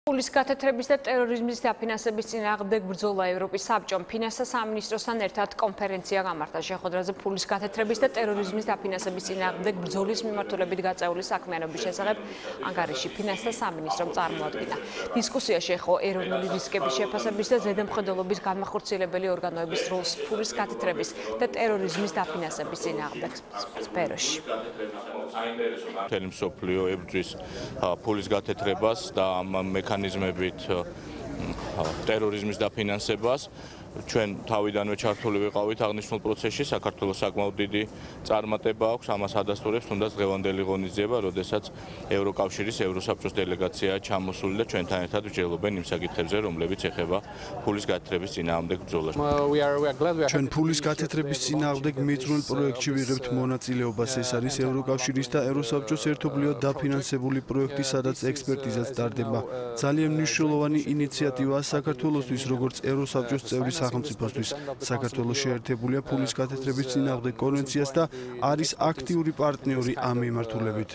Pulis გათეთრების და ტერორიზმის დაფინანსების წინააღმდეგ ბრძოლა ევროპის საბჭომ ფინანსთა სამინისტროსთან ერთად კონფერენცია გამართა. შეხვედრაზე pulis გათეთრების და ტერორიზმის დაფინანსების წინააღმდეგ ბრძოლის მიმართულებით გაწეული საქმიანობის შესახებ ანგარიში ფინანსთა სამინისტრომ წარმოადგინა. დისკუსიაში ეხო ეროვნული რისკების შეფასების და ზედამხედველობის განმახორციელებელი ორგანოების როლს pulis გათეთრების და ტერორიზმის დაფინანსების წინააღმდეგ სფეროში. მთელი მსოფლიო ებრძვის pulis გათეთრებას და ამ მექანიზმებით ტერორიზმის დაფინანსებას. ჩვენ თავიდანვე ჩართული ვიყავით აღნიშნულ პროცესში. საქართველოს საკმაოდ დიდი წარმატება აქვს. ამას ადასტურებს თუნდაც დღევანდელი ღონისძიება, როდესაც ევროკავშირის ევროსაბჭოს დელეგაციაა ჩამოსული და ჩვენთან ერთად ვჯერლობენ იმ საკითხებზე, რომლებიც ეხება pulis გათეთრების წინააღმდეგ ბრძოლას. ჩვენ pulis გათეთრების წინააღმდეგ მიძღვნილ პროექტში ვიღებთ მონაწილეობას. ეს არის ევროკავშირის და ევროსაბჭოს ერთობლივად დაფინანსებული პროექტი, სადაც ექსპერტიზაც ტარდება. ძალიან მნიშვნელოვანი ინიციატივაა საქართველოსთვის, როგორც ევროსაბჭოს წევრი სახელმწიფოსთვის. საქართველოს შეერთებულია pulis გათეთრების წინააღმდეგ კონვენციას და არის აქტიური პარტნიორი ამ მიმართულებით.